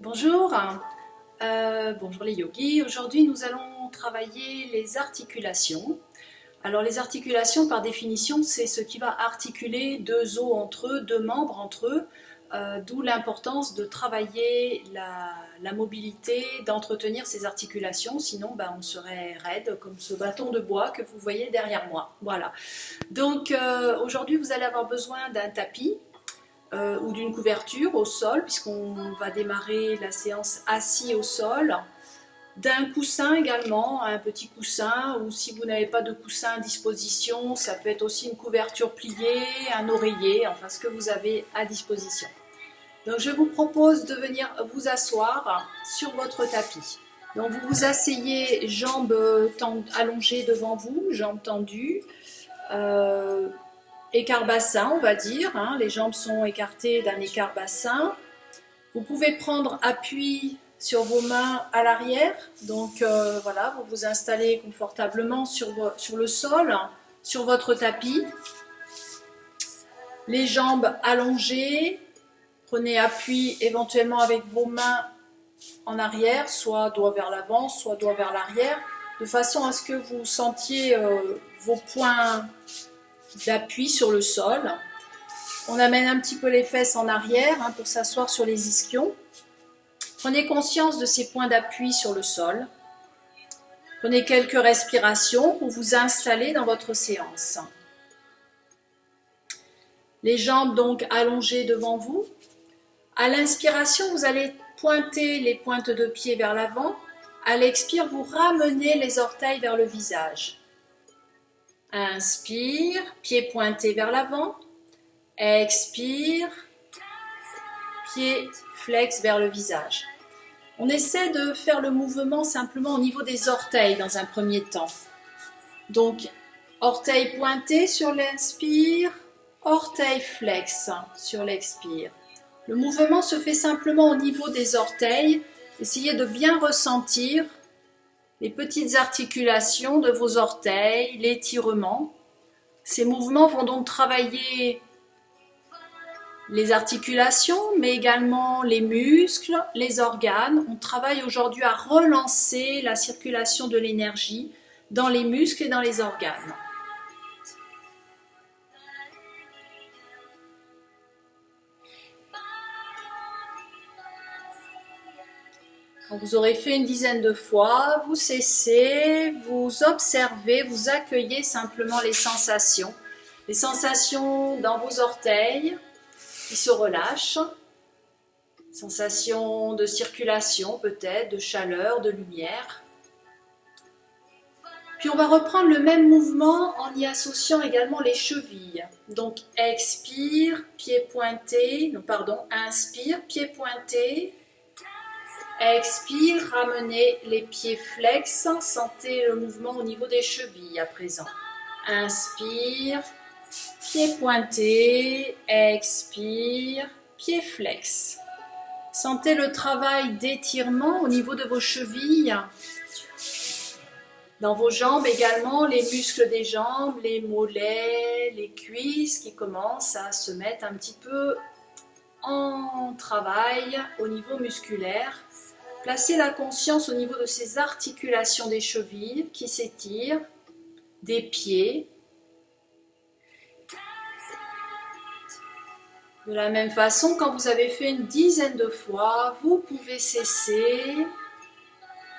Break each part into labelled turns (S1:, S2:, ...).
S1: Bonjour, bonjour les yogis. Aujourd'hui nous allons travailler les articulations. Alors les articulations par définition c'est ce qui va articuler deux os entre eux, deux membres entre eux, d'où l'importance de travailler la mobilité, d'entretenir ces articulations, sinon on serait raide comme ce bâton de bois que vous voyez derrière moi. Voilà. Donc aujourd'hui vous allez avoir besoin d'un tapis. Ou d'une couverture au sol, puisqu'on va démarrer la séance assis au sol, d'un coussin également, un petit coussin, ou si vous n'avez pas de coussin à disposition, ça peut être aussi une couverture pliée, un oreiller, enfin ce que vous avez à disposition. Donc je vous propose de venir vous asseoir sur votre tapis. Donc vous vous asseyez, jambes allongées devant vous, jambes tendues, écart bassin, on va dire, hein, les jambes sont écartées d'un écart bassin. Vous pouvez prendre appui sur vos mains à l'arrière, donc voilà, vous vous installez confortablement sur le sol, sur votre tapis. Les jambes allongées, prenez appui éventuellement avec vos mains en arrière, soit doigts vers l'avant, soit doigts vers l'arrière, de façon à ce que vous sentiez vos points d'appui sur le sol. On amène un petit peu les fesses en arrière pour s'asseoir sur les ischions. Prenez conscience de ces points d'appui sur le sol. Prenez quelques respirations pour vous installer dans votre séance. Les jambes donc allongées devant vous. À l'inspiration, vous allez pointer les pointes de pied vers l'avant. À l'expire, vous ramenez les orteils vers le visage. Inspire, pied pointé vers l'avant. Expire, pied flex vers le visage. On essaie de faire le mouvement simplement au niveau des orteils dans un premier temps. Donc, orteil pointé sur l'inspire, orteil flex sur l'expire. Le mouvement se fait simplement au niveau des orteils. Essayez de bien ressentir les petites articulations de vos orteils, l'étirement. Ces mouvements vont donc travailler les articulations, mais également les muscles, les organes. On travaille aujourd'hui à relancer la circulation de l'énergie dans les muscles et dans les organes. Quand vous aurez fait une dizaine de fois, vous cessez, vous observez, vous accueillez simplement les sensations dans vos orteils qui se relâchent, sensations de circulation peut-être, de chaleur, de lumière. Puis on va reprendre le même mouvement en y associant également les chevilles. Donc expire, pied pointé, inspire, pied pointé. Expire, ramenez les pieds flex, sentez le mouvement au niveau des chevilles à présent. Inspire, pied pointé, expire, pied flex. Sentez le travail d'étirement au niveau de vos chevilles. Dans vos jambes également, les muscles des jambes, les mollets, les cuisses qui commencent à se mettre un petit peu en travail au niveau musculaire. Placez la conscience au niveau de ces articulations des chevilles qui s'étirent, des pieds. De la même façon, quand vous avez fait une dizaine de fois, vous pouvez cesser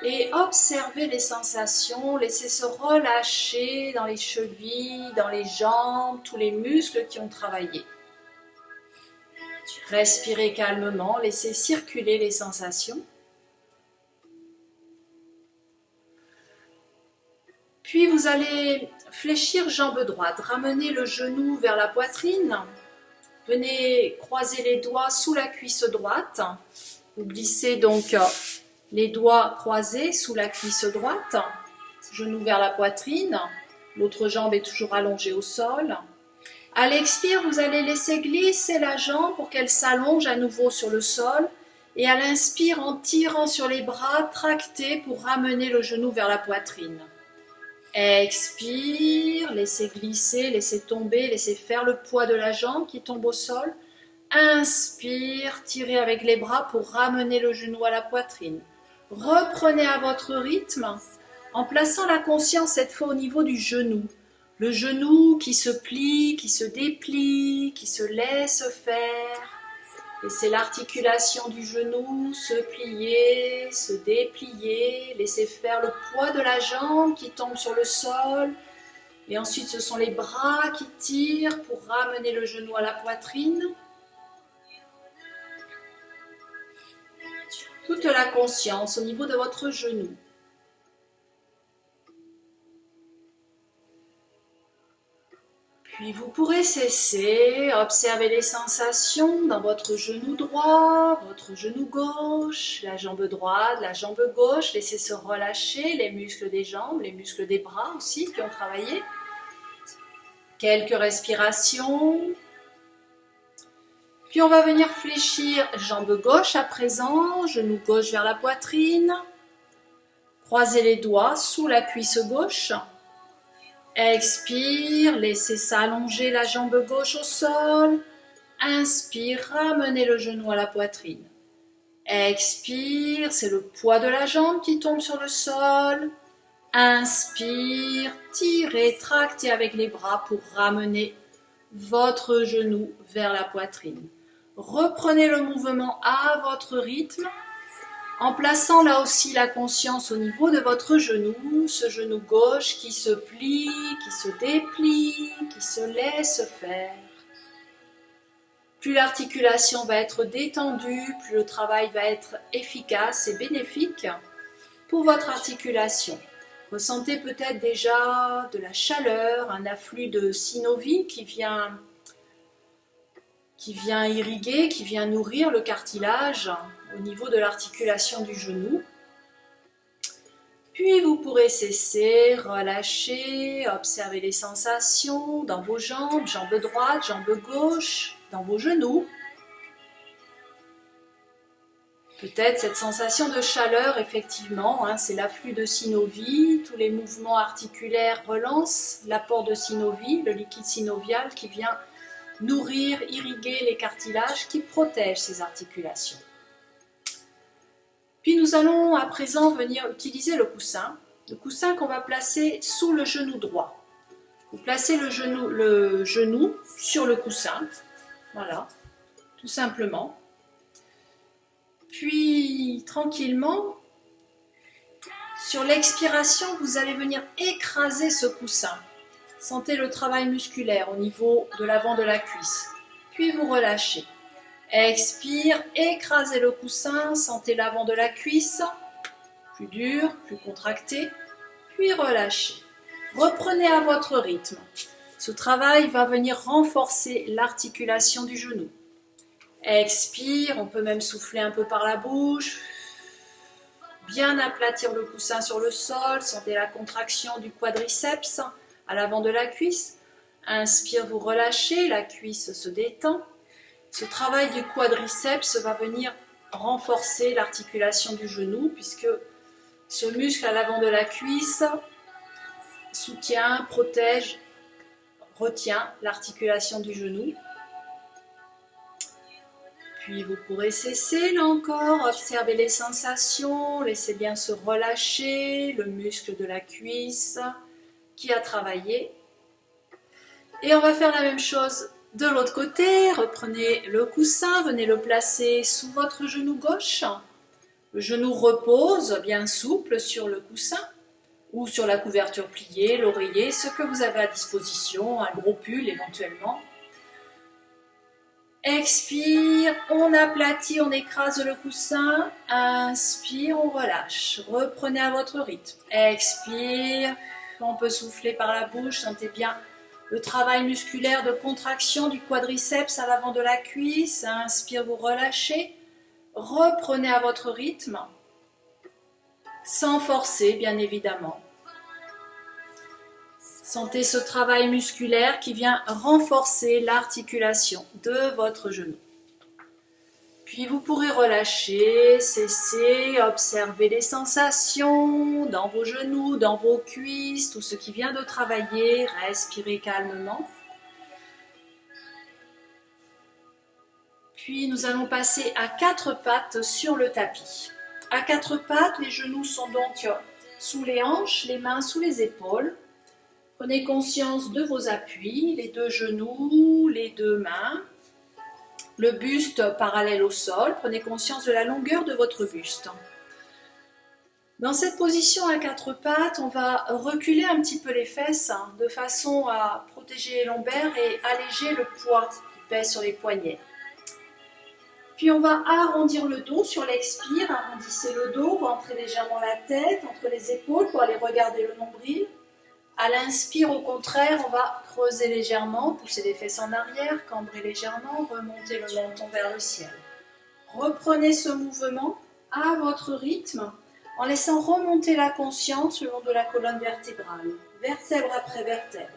S1: et observer les sensations, laisser se relâcher dans les chevilles, dans les jambes, tous les muscles qui ont travaillé. Respirez calmement, laissez circuler les sensations. Puis vous allez fléchir jambe droite, ramener le genou vers la poitrine. Venez croiser les doigts sous la cuisse droite. Vous glissez donc les doigts croisés sous la cuisse droite, genou vers la poitrine. L'autre jambe est toujours allongée au sol. À l'expire, vous allez laisser glisser la jambe pour qu'elle s'allonge à nouveau sur le sol. Et à l'inspire, en tirant sur les bras, tractez pour ramener le genou vers la poitrine. Expire, laissez glisser, laissez tomber, laissez faire le poids de la jambe qui tombe au sol. Inspire, tirez avec les bras pour ramener le genou à la poitrine. Reprenez à votre rythme en plaçant la conscience cette fois au niveau du genou. Le genou qui se plie, qui se déplie, qui se laisse faire. Et c'est l'articulation du genou, se plier, se déplier, laisser faire le poids de la jambe qui tombe sur le sol. Et ensuite, ce sont les bras qui tirent pour ramener le genou à la poitrine. Toute la conscience au niveau de votre genou. Puis vous pourrez cesser, observer les sensations dans votre genou droit, votre genou gauche, la jambe droite, la jambe gauche. Laissez se relâcher les muscles des jambes, les muscles des bras aussi qui ont travaillé. Quelques respirations. Puis on va venir fléchir jambe gauche à présent, genou gauche vers la poitrine. Croisez les doigts sous la cuisse gauche. Expire, laissez s'allonger la jambe gauche au sol. Inspire, ramenez le genou à la poitrine. Expire, c'est le poids de la jambe qui tombe sur le sol. Inspire, tirez, tractez avec les bras pour ramener votre genou vers la poitrine. Reprenez le mouvement à votre rythme en plaçant là aussi la conscience au niveau de votre genou, ce genou gauche qui se plie, qui se déplie, qui se laisse faire. Plus l'articulation va être détendue, plus le travail va être efficace et bénéfique pour votre articulation. Ressentez peut-être déjà de la chaleur, un afflux de synovie qui vient irriguer, qui vient nourrir le cartilage au niveau de l'articulation du genou. Puis vous pourrez cesser, relâcher, observer les sensations dans vos jambes, jambe droite, jambe gauche, dans vos genoux. Peut-être cette sensation de chaleur, effectivement, c'est l'afflux de synovie, tous les mouvements articulaires relancent l'apport de synovie, le liquide synovial qui vient nourrir, irriguer les cartilages qui protègent ces articulations. Puis nous allons à présent venir utiliser le coussin qu'on va placer sous le genou droit. Vous placez le genou sur le coussin, voilà, tout simplement. Puis tranquillement, sur l'expiration, vous allez venir écraser ce coussin. Sentez le travail musculaire au niveau de l'avant de la cuisse. Puis vous relâchez. Expire, écrasez le coussin, sentez l'avant de la cuisse, plus dur, plus contracté, puis relâchez. Reprenez à votre rythme. Ce travail va venir renforcer l'articulation du genou. Expire, on peut même souffler un peu par la bouche. Bien aplatir le coussin sur le sol, sentez la contraction du quadriceps à l'avant de la cuisse. Inspire, vous relâchez, la cuisse se détend. Ce travail du quadriceps va venir renforcer l'articulation du genou puisque ce muscle à l'avant de la cuisse soutient, protège, retient l'articulation du genou. Puis vous pourrez cesser là encore, observer les sensations, laissez bien se relâcher le muscle de la cuisse qui a travaillé. Et on va faire la même chose de l'autre côté, reprenez le coussin, venez le placer sous votre genou gauche. Le genou repose bien souple sur le coussin ou sur la couverture pliée, l'oreiller, ce que vous avez à disposition, un gros pull éventuellement. Expire, on aplatit, on écrase le coussin. Inspire, on relâche. Reprenez à votre rythme. Expire, on peut souffler par la bouche, sentez bien le travail musculaire de contraction du quadriceps à l'avant de la cuisse. Inspire, vous relâchez. Reprenez à votre rythme, sans forcer bien évidemment. Sentez ce travail musculaire qui vient renforcer l'articulation de votre genou. Puis vous pourrez relâcher, cesser, observer les sensations dans vos genoux, dans vos cuisses, tout ce qui vient de travailler, respirez calmement. Puis nous allons passer à quatre pattes sur le tapis. À quatre pattes, les genoux sont donc sous les hanches, les mains sous les épaules. Prenez conscience de vos appuis, les deux genoux, les deux mains. Le buste parallèle au sol, prenez conscience de la longueur de votre buste. Dans cette position à quatre pattes, on va reculer un petit peu les fesses de façon à protéger les lombaires et alléger le poids qui pèse sur les poignets. Puis on va arrondir le dos sur l'expire, arrondissez le dos, rentrez légèrement la tête entre les épaules pour aller regarder le nombril. À l'inspire, au contraire, on va creuser légèrement, pousser les fesses en arrière, cambrer légèrement, remonter le menton vers le ciel. Reprenez ce mouvement à votre rythme en laissant remonter la conscience le long de la colonne vertébrale, vertèbre après vertèbre.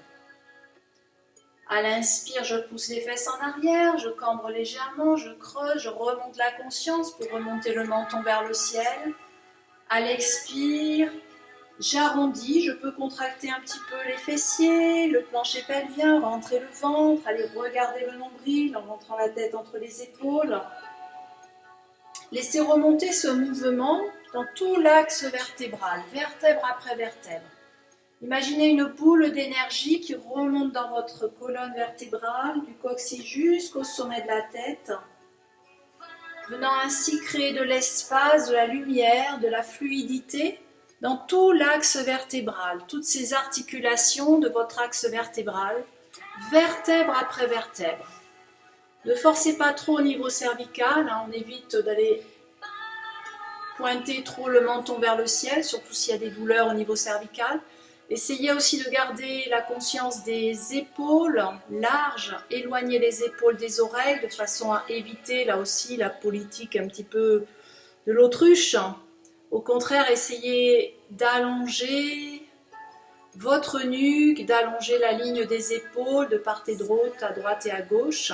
S1: À l'inspire, je pousse les fesses en arrière, je cambre légèrement, je creuse, je remonte la conscience pour remonter le menton vers le ciel. À l'expire, j'arrondis, je peux contracter un petit peu les fessiers, le plancher pelvien, rentrer le ventre, aller regarder le nombril en rentrant la tête entre les épaules. Laissez remonter ce mouvement dans tout l'axe vertébral, vertèbre après vertèbre. Imaginez une boule d'énergie qui remonte dans votre colonne vertébrale, du coccyx jusqu'au sommet de la tête, venant ainsi créer de l'espace, de la lumière, de la fluidité dans tout l'axe vertébral, toutes ces articulations de votre axe vertébral, vertèbre après vertèbre. Ne forcez pas trop au niveau cervical, on évite d'aller pointer trop le menton vers le ciel, surtout s'il y a des douleurs au niveau cervical. Essayez aussi de garder la conscience des épaules larges, éloignez les épaules des oreilles de façon à éviter là aussi la politique un petit peu de l'autruche. Au contraire, essayez d'allonger votre nuque, d'allonger la ligne des épaules de part et d'autre, à droite et à gauche.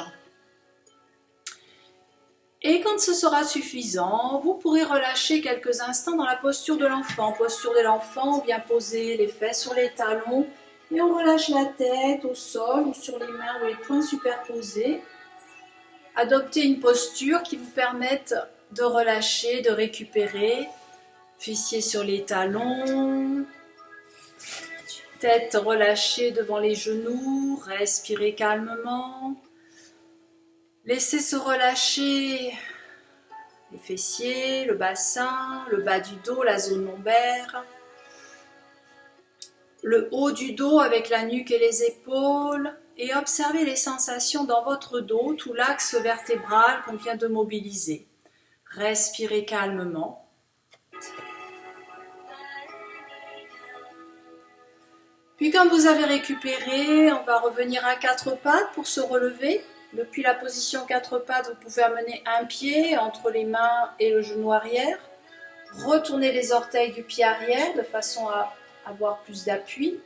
S1: Et quand ce sera suffisant, vous pourrez relâcher quelques instants dans la posture de l'enfant. Posture de l'enfant, on vient poser les fesses sur les talons et on relâche la tête au sol ou sur les mains ou les poings superposés. Adoptez une posture qui vous permette de relâcher, de récupérer. Fessiers sur les talons, tête relâchée devant les genoux, respirez calmement. Laissez se relâcher les fessiers, le bassin, le bas du dos, la zone lombaire, le haut du dos avec la nuque et les épaules, et observez les sensations dans votre dos, tout l'axe vertébral qu'on vient de mobiliser. Respirez calmement. Puis quand vous avez récupéré, on va revenir à quatre pattes pour se relever. Depuis la position quatre pattes, vous pouvez amener un pied entre les mains et le genou arrière. Retournez les orteils du pied arrière de façon à avoir plus d'appui.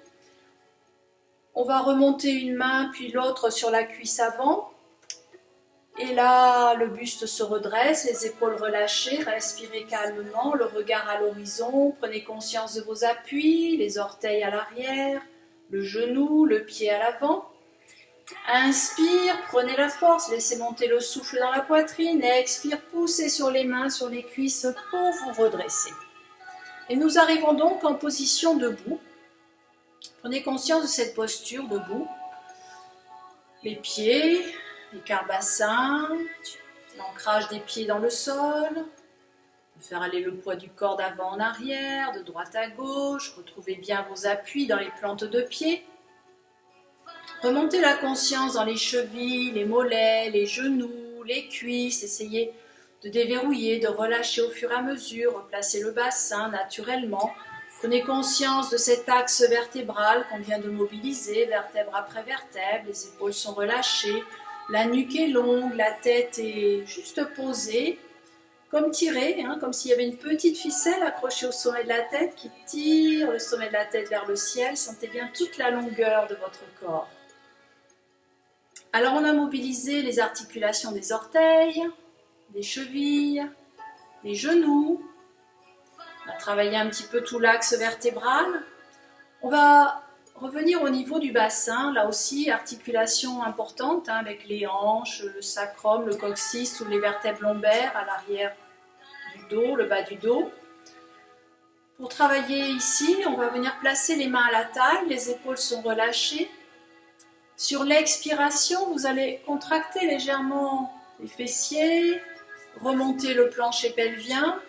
S1: On va remonter une main puis l'autre sur la cuisse avant. Et là, le buste se redresse, les épaules relâchées, respirez calmement, le regard à l'horizon. Prenez conscience de vos appuis, les orteils à l'arrière, le genou, le pied à l'avant. Inspire, prenez la force, laissez monter le souffle dans la poitrine. Expire, poussez sur les mains, sur les cuisses pour vous redresser. Et nous arrivons donc en position debout. Prenez conscience de cette posture debout. Les pieds, l'écart bassin, l'ancrage des pieds dans le sol. Faire aller le poids du corps d'avant en arrière, de droite à gauche. Retrouvez bien vos appuis dans les plantes de pied. Remontez la conscience dans les chevilles, les mollets, les genoux, les cuisses. Essayez de déverrouiller, de relâcher au fur et à mesure. Replacez le bassin naturellement. Prenez conscience de cet axe vertébral qu'on vient de mobiliser, vertèbre après vertèbre. Les épaules sont relâchées, la nuque est longue, la tête est juste posée, comme tirée, comme s'il y avait une petite ficelle accrochée au sommet de la tête qui tire le sommet de la tête vers le ciel. Sentez bien toute la longueur de votre corps. Alors on a mobilisé les articulations des orteils, des chevilles, des genoux. On a travaillé un petit peu tout l'axe vertébral. On va revenir au niveau du bassin, là aussi articulation importante avec les hanches, le sacrum, le coccyx ou les vertèbres lombaires à l'arrière du dos, le bas du dos. Pour travailler ici, on va venir placer les mains à la taille, les épaules sont relâchées. Sur l'expiration, vous allez contracter légèrement les fessiers, remonter le plancher pelvien,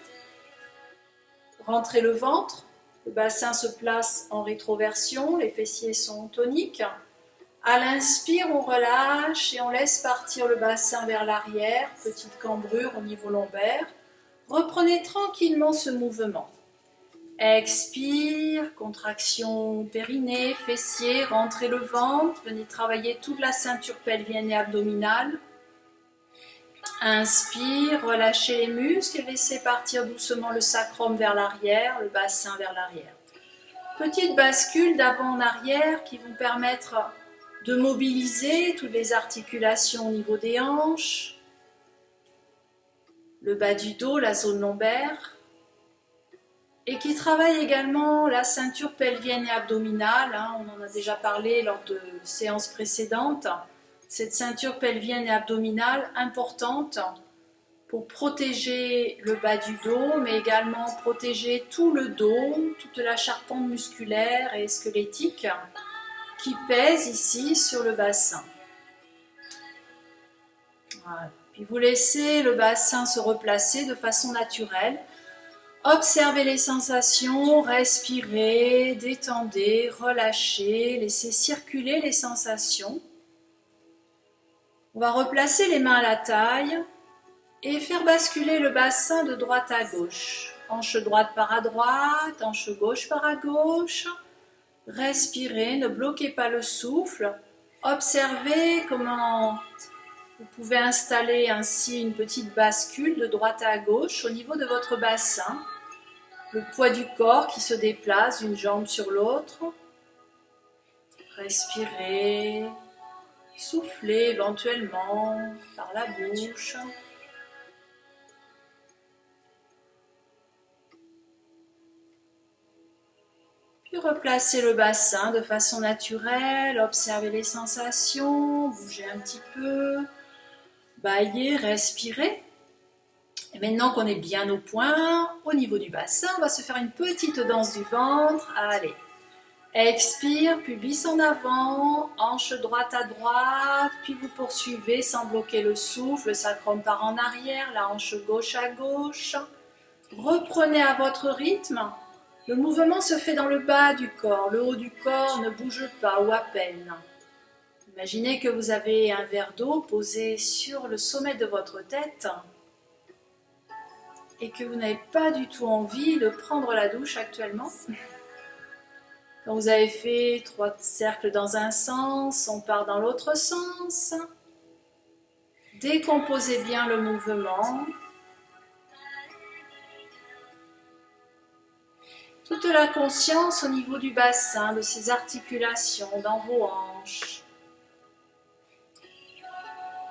S1: rentrer le ventre. Le bassin se place en rétroversion, les fessiers sont toniques. À l'inspire, on relâche et on laisse partir le bassin vers l'arrière, petite cambrure au niveau lombaire. Reprenez tranquillement ce mouvement. Expire, contraction périnée, fessiers, rentrez le ventre, venez travailler toute la ceinture pelvienne et abdominale. Inspire, relâchez les muscles et laissez partir doucement le sacrum vers l'arrière, le bassin vers l'arrière. Petite bascule d'avant en arrière qui vont permettre de mobiliser toutes les articulations au niveau des hanches, le bas du dos, la zone lombaire, et qui travaille également la ceinture pelvienne et abdominale. On en a déjà parlé lors de séances précédentes. Cette ceinture pelvienne et abdominale importante pour protéger le bas du dos, mais également protéger tout le dos, toute la charpente musculaire et squelettique qui pèse ici sur le bassin. Voilà. Puis vous laissez le bassin se replacer de façon naturelle. Observez les sensations, respirez, détendez, relâchez, laissez circuler les sensations. On va replacer les mains à la taille et faire basculer le bassin de droite à gauche. Hanche droite part à droite, hanche gauche part à gauche. Respirez, ne bloquez pas le souffle. Observez comment vous pouvez installer ainsi une petite bascule de droite à gauche au niveau de votre bassin. Le poids du corps qui se déplace d'une jambe sur l'autre. Respirez, soufflez éventuellement par la bouche. Puis replacez le bassin de façon naturelle, observez les sensations, bougez un petit peu, bâillez, respirez. Et maintenant qu'on est bien au point, au niveau du bassin, on va se faire une petite danse du ventre. Allez, expire, pubis en avant, hanche droite à droite, puis vous poursuivez sans bloquer le souffle, le sacrum part en arrière, la hanche gauche à gauche. Reprenez à votre rythme. Le mouvement se fait dans le bas du corps, le haut du corps ne bouge pas ou à peine. Imaginez que vous avez un verre d'eau posé sur le sommet de votre tête et que vous n'avez pas du tout envie de prendre la douche actuellement. Quand vous avez fait 3 cercles dans un sens, on part dans l'autre sens. Décomposez bien le mouvement. Toute la conscience au niveau du bassin, de ces articulations, dans vos hanches.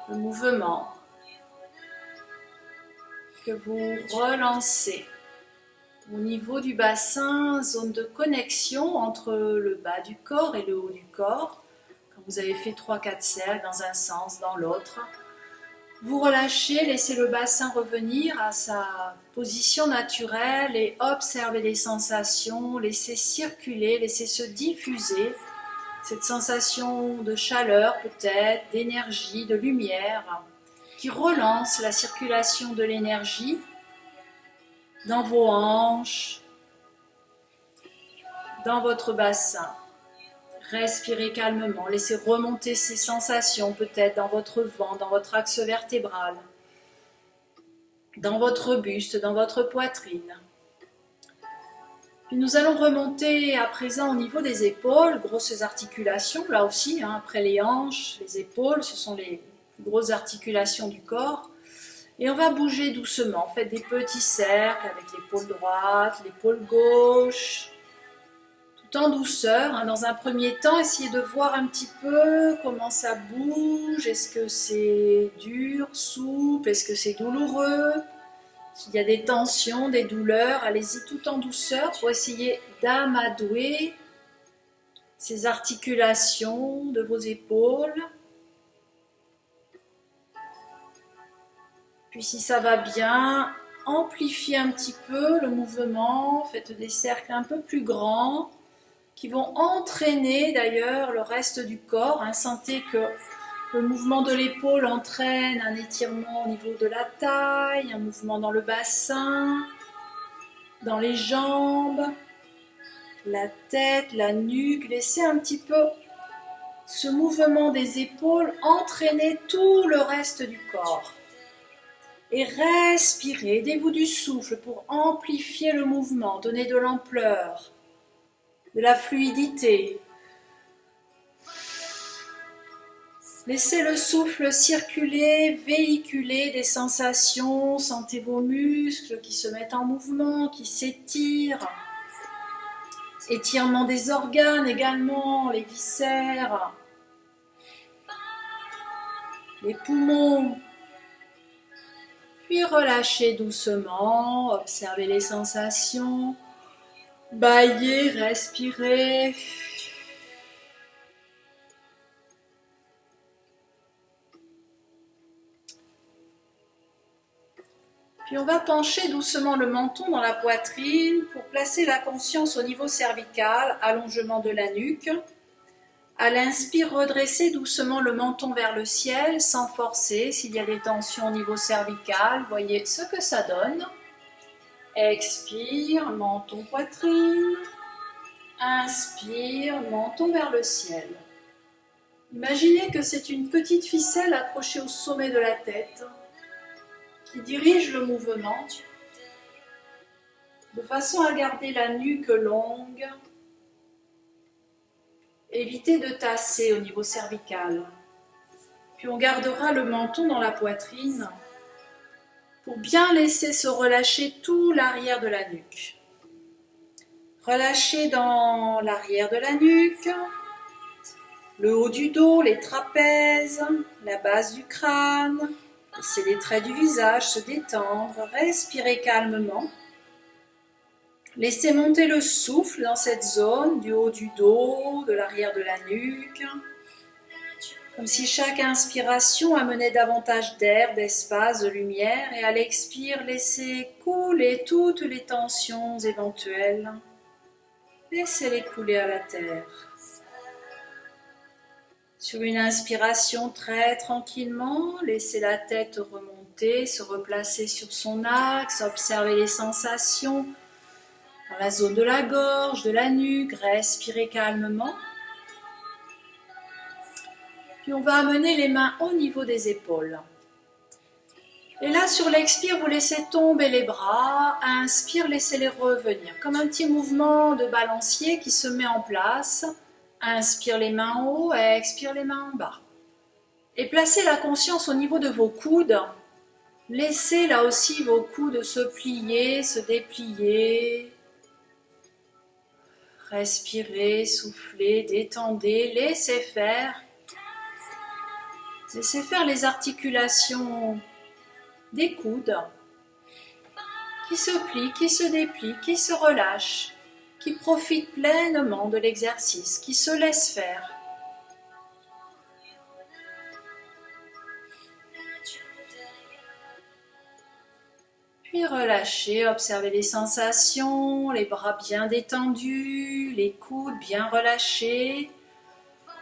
S1: Le mouvement que vous relancez au niveau du bassin, zone de connexion entre le bas du corps et le haut du corps. Quand vous avez fait 3-4 cercles dans un sens, dans l'autre, vous relâchez, laissez le bassin revenir à sa position naturelle et observez les sensations, laissez circuler, laissez se diffuser cette sensation de chaleur peut-être, d'énergie, de lumière qui relance la circulation de l'énergie dans vos hanches, dans votre bassin. Respirez calmement, laissez remonter ces sensations peut-être dans votre ventre, dans votre axe vertébral, dans votre buste, dans votre poitrine. Puis nous allons remonter à présent au niveau des épaules, grosses articulations, là aussi, après les hanches, les épaules, ce sont les grosses articulations du corps. Et on va bouger doucement, faites des petits cercles avec l'épaule droite, l'épaule gauche, tout en douceur. Dans un premier temps, essayez de voir un petit peu comment ça bouge, est-ce que c'est dur, souple, est-ce que c'est douloureux? S'il y a des tensions, des douleurs, allez-y tout en douceur pour essayer d'amadouer ces articulations de vos épaules. Puis si ça va bien, amplifiez un petit peu le mouvement, faites des cercles un peu plus grands qui vont entraîner d'ailleurs le reste du corps. Sentez que le mouvement de l'épaule entraîne un étirement au niveau de la taille, un mouvement dans le bassin, dans les jambes, la tête, la nuque. Laissez un petit peu ce mouvement des épaules entraîner tout le reste du corps. Et respirez, aidez-vous du souffle pour amplifier le mouvement, donner de l'ampleur, de la fluidité. Laissez le souffle circuler, véhiculer des sensations, sentez vos muscles qui se mettent en mouvement, qui s'étirent. Étirement des organes également, les viscères, les poumons. Puis relâchez doucement, observez les sensations, bâillez, respirez. Puis on va pencher doucement le menton dans la poitrine pour placer la conscience au niveau cervical, allongement de la nuque. À l'inspire, redressez doucement le menton vers le ciel sans forcer. S'il y a des tensions au niveau cervical, voyez ce que ça donne. Expire, menton, poitrine. Inspire, menton vers le ciel. Imaginez que c'est une petite ficelle accrochée au sommet de la tête qui dirige le mouvement de façon à garder la nuque longue. Évitez de tasser au niveau cervical. Puis on gardera le menton dans la poitrine pour bien laisser se relâcher tout l'arrière de la nuque. Relâchez dans l'arrière de la nuque, le haut du dos, les trapèzes, la base du crâne. Laissez les traits du visage se détendre, respirez calmement. Laissez monter le souffle dans cette zone du haut du dos, de l'arrière de la nuque. Comme si chaque inspiration amenait davantage d'air, d'espace, de lumière. Et à l'expire, laissez couler toutes les tensions éventuelles. Laissez-les couler à la terre. Sur une inspiration très tranquillement, laissez la tête remonter, se replacer sur son axe, observez les sensations dans la zone de la gorge, de la nuque, respirez calmement. Puis on va amener les mains au niveau des épaules. Et là, sur l'expire, vous laissez tomber les bras. Inspire, laissez-les revenir. Comme un petit mouvement de balancier qui se met en place. Inspire les mains en haut, expire les mains en bas. Et placez la conscience au niveau de vos coudes. Laissez là aussi vos coudes se plier, se déplier. Respirez, soufflez, détendez, laissez faire. Laissez faire les articulations des coudes qui se plient, qui se déplient, qui se relâchent, qui profitent pleinement de l'exercice, qui se laissent faire. Puis relâchez, observez les sensations, les bras bien détendus, les coudes bien relâchés.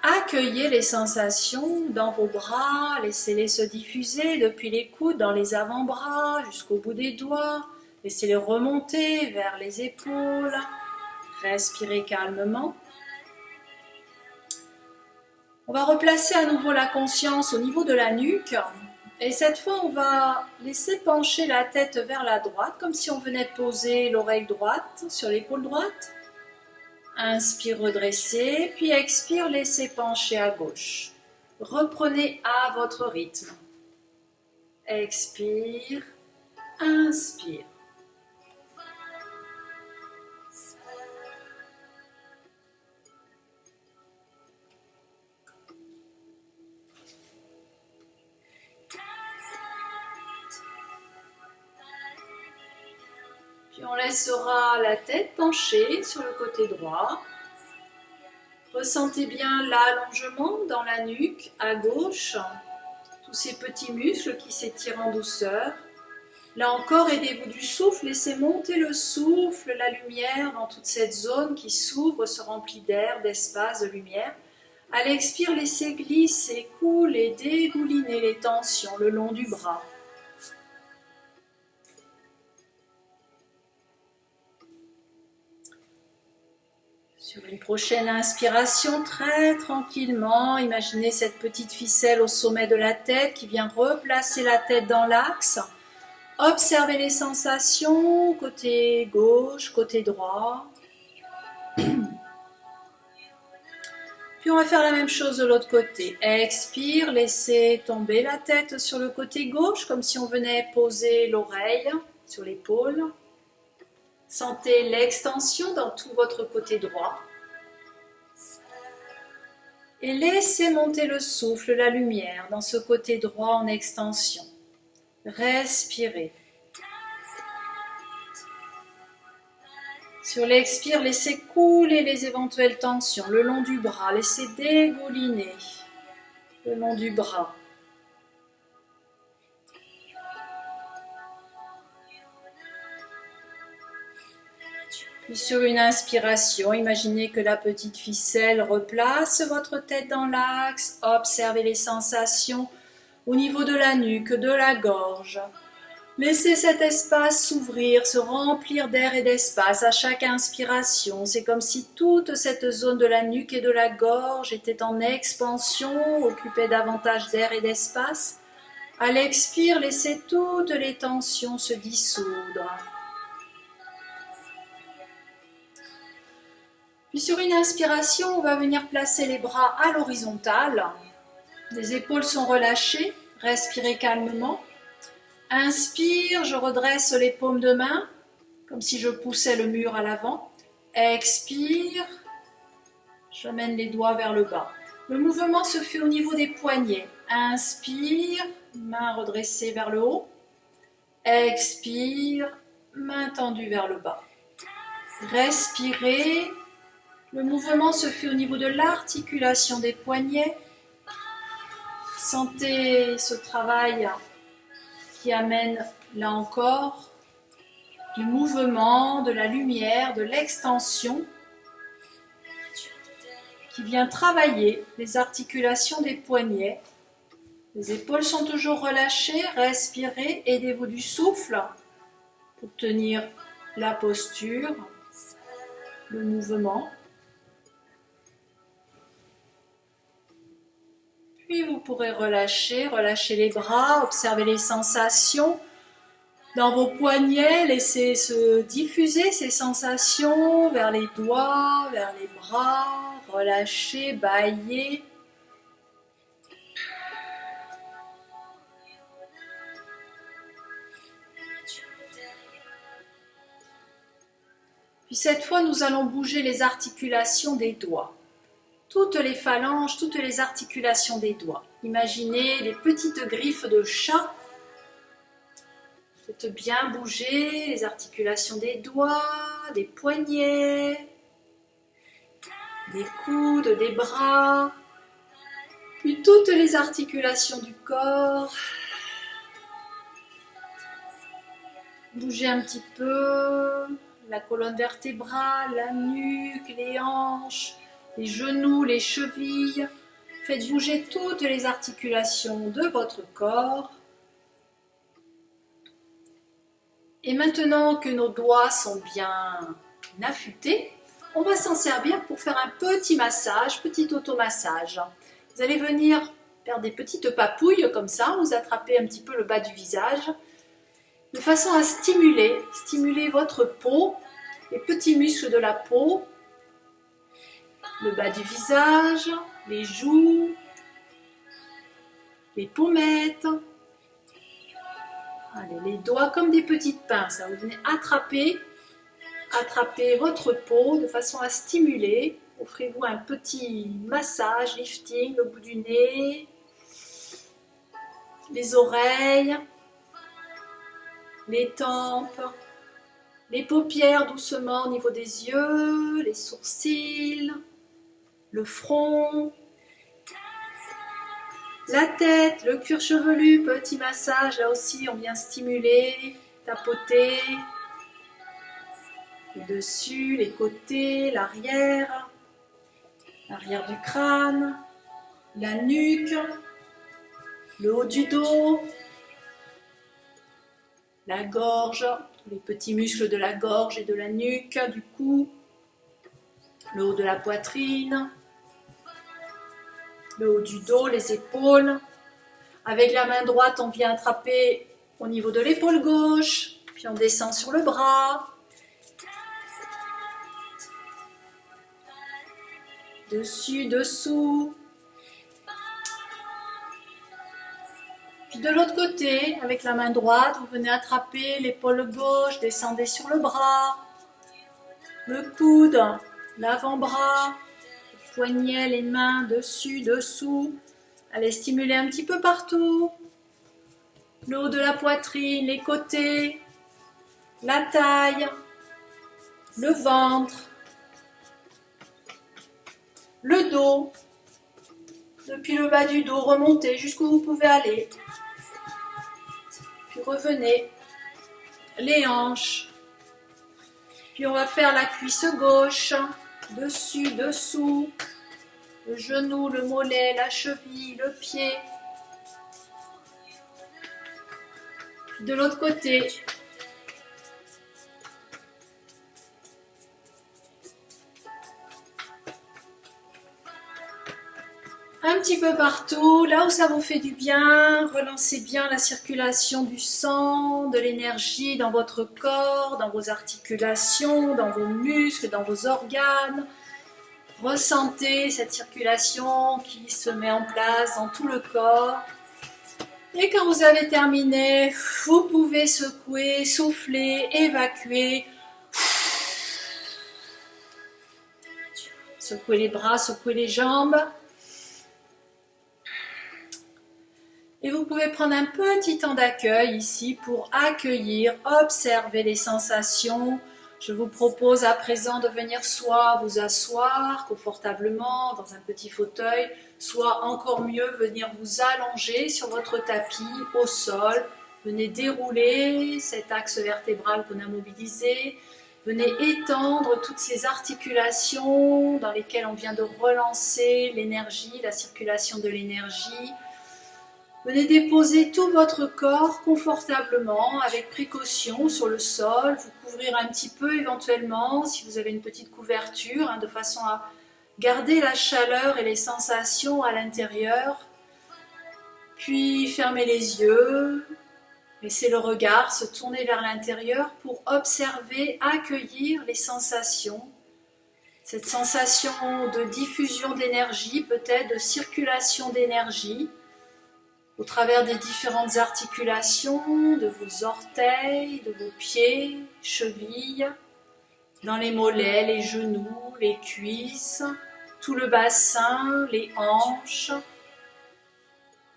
S1: Accueillez les sensations dans vos bras, laissez-les se diffuser depuis les coudes dans les avant-bras jusqu'au bout des doigts. Laissez-les remonter vers les épaules. Respirez calmement. On va replacer à nouveau la conscience au niveau de la nuque. Et cette fois, on va laisser pencher la tête vers la droite, comme si on venait de poser l'oreille droite sur l'épaule droite. Inspire, redressez, puis expire, laissez pencher à gauche. Reprenez à votre rythme. Expire, inspire. Puis on laissera la tête penchée sur le côté droit. Ressentez bien l'allongement dans la nuque à gauche, tous ces petits muscles qui s'étirent en douceur. Là encore, aidez-vous du souffle, laissez monter le souffle, la lumière dans toute cette zone qui s'ouvre, se remplit d'air, d'espace, de lumière. À l'expire, laissez glisser, couler, dégouliner les tensions le long du bras. Sur une prochaine inspiration, très tranquillement, imaginez cette petite ficelle au sommet de la tête qui vient replacer la tête dans l'axe. Observez les sensations, côté gauche, côté droit. Puis on va faire la même chose de l'autre côté. Expire, laissez tomber la tête sur le côté gauche, comme si on venait poser l'oreille sur l'épaule. Sentez l'extension dans tout votre côté droit. Et laissez monter le souffle, la lumière dans ce côté droit en extension. Respirez. Sur l'expire, laissez couler les éventuelles tensions le long du bras. Laissez dégouliner le long du bras. Puis sur une inspiration, imaginez que la petite ficelle replace votre tête dans l'axe. Observez les sensations au niveau de la nuque, de la gorge. Laissez cet espace s'ouvrir, se remplir d'air et d'espace à chaque inspiration. C'est comme si toute cette zone de la nuque et de la gorge était en expansion, occupait davantage d'air et d'espace. À l'expire, laissez toutes les tensions se dissoudre. Puis sur une inspiration, on va venir placer les bras à l'horizontale. Les épaules sont relâchées, respirez calmement. Inspire, je redresse les paumes de main, comme si je poussais le mur à l'avant. Expire, j'amène les doigts vers le bas. Le mouvement se fait au niveau des poignets. Inspire, main redressée vers le haut. Expire, main tendue vers le bas. Respirez. Le mouvement se fait au niveau de l'articulation des poignets. Sentez ce travail qui amène, là encore, du mouvement, de la lumière, de l'extension, qui vient travailler les articulations des poignets. Les épaules sont toujours relâchées, respirez, aidez-vous du souffle pour tenir la posture, le mouvement. Puis vous pourrez relâcher les bras, observer les sensations dans vos poignets, laissez se diffuser ces sensations vers les doigts, vers les bras, relâchez, bâillez. Puis cette fois, nous allons bouger les articulations des doigts. Toutes les phalanges, toutes les articulations des doigts. Imaginez les petites griffes de chat. Faites bien bouger les articulations des doigts, des poignets, des coudes, des bras. Puis toutes les articulations du corps. Bougez un petit peu la colonne vertébrale, la nuque, les hanches, les genoux, les chevilles. Faites bouger toutes les articulations de votre corps. Et maintenant que nos doigts sont bien affûtés, on va s'en servir pour faire un petit massage, petit automassage. Vous allez venir faire des petites papouilles comme ça, vous attrapez un petit peu le bas du visage, de façon à stimuler votre peau, les petits muscles de la peau, le bas du visage, les joues, les pommettes. Allez, les doigts comme des petites pinces. Vous venez attraper votre peau de façon à stimuler. Offrez-vous un petit massage, lifting, le bout du nez, les oreilles, les tempes, les paupières doucement au niveau des yeux, les sourcils, le front, la tête, le cuir chevelu, petit massage, là aussi on vient stimuler, tapoter, le dessus, les côtés, l'arrière du crâne, la nuque, le haut du dos, la gorge, les petits muscles de la gorge et de la nuque, du cou, le haut de la poitrine, le haut du dos, les épaules. Avec la main droite, on vient attraper au niveau de l'épaule gauche, puis on descend sur le bras, dessus, dessous. Puis de l'autre côté, avec la main droite, vous venez attraper l'épaule gauche, descendez sur le bras, le coude, l'avant-bras, le poignet, les mains, dessus, dessous. Allez stimuler un petit peu partout. Le haut de la poitrine, les côtés, la taille, le ventre, le dos. Depuis le bas du dos, remontez jusqu'où vous pouvez aller. Puis revenez, les hanches. Puis on va faire la cuisse gauche, dessus, dessous, le genou, le mollet, la cheville, le pied. Puis de l'autre côté. Un petit peu partout, là où ça vous fait du bien, relancez bien la circulation du sang, de l'énergie dans votre corps, dans vos articulations, dans vos muscles, dans vos organes. Ressentez cette circulation qui se met en place dans tout le corps. Et quand vous avez terminé, vous pouvez secouer, souffler, évacuer. Secouez les bras, secouez les jambes. Et vous pouvez prendre un petit temps d'accueil ici pour accueillir, observer les sensations. Je vous propose à présent de venir soit vous asseoir confortablement dans un petit fauteuil, soit encore mieux venir vous allonger sur votre tapis au sol. Venez dérouler cet axe vertébral qu'on a mobilisé. Venez étendre toutes ces articulations dans lesquelles on vient de relancer l'énergie, la circulation de l'énergie. Venez déposer tout votre corps confortablement, avec précaution sur le sol, vous couvrir un petit peu éventuellement si vous avez une petite couverture, de façon à garder la chaleur et les sensations à l'intérieur. Puis fermez les yeux, laissez le regard se tourner vers l'intérieur pour observer, accueillir les sensations. Cette sensation de diffusion d'énergie, peut-être de circulation d'énergie, au travers des différentes articulations de vos orteils, de vos pieds, chevilles, dans les mollets, les genoux, les cuisses, tout le bassin, les hanches,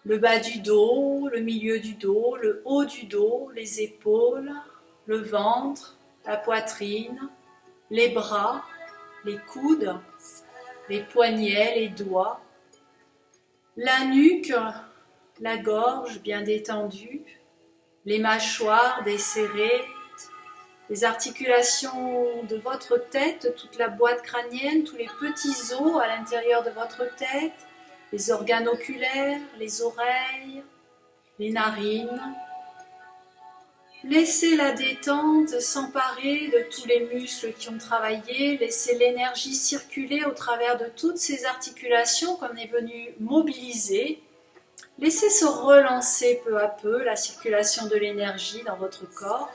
S1: le bas du dos, le milieu du dos, le haut du dos, les épaules, le ventre, la poitrine, les bras, les coudes, les poignets, les doigts, la nuque, la gorge bien détendue, les mâchoires desserrées, les articulations de votre tête, toute la boîte crânienne, tous les petits os à l'intérieur de votre tête, les organes oculaires, les oreilles, les narines. Laissez la détente s'emparer de tous les muscles qui ont travaillé, laissez l'énergie circuler au travers de toutes ces articulations qu'on est venu mobiliser. Laissez se relancer peu à peu la circulation de l'énergie dans votre corps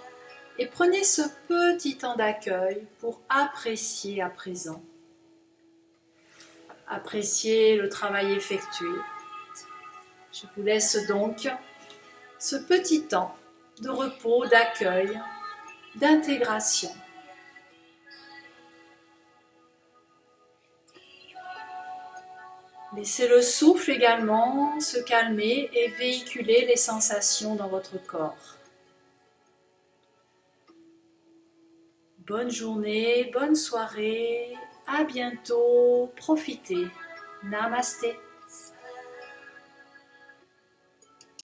S1: et prenez ce petit temps d'accueil pour apprécier à présent. Appréciez le travail effectué. Je vous laisse donc ce petit temps de repos, d'accueil, d'intégration. Laissez le souffle également se calmer et véhiculer les sensations dans votre corps. Bonne journée, bonne soirée, à bientôt, profitez. Namasté.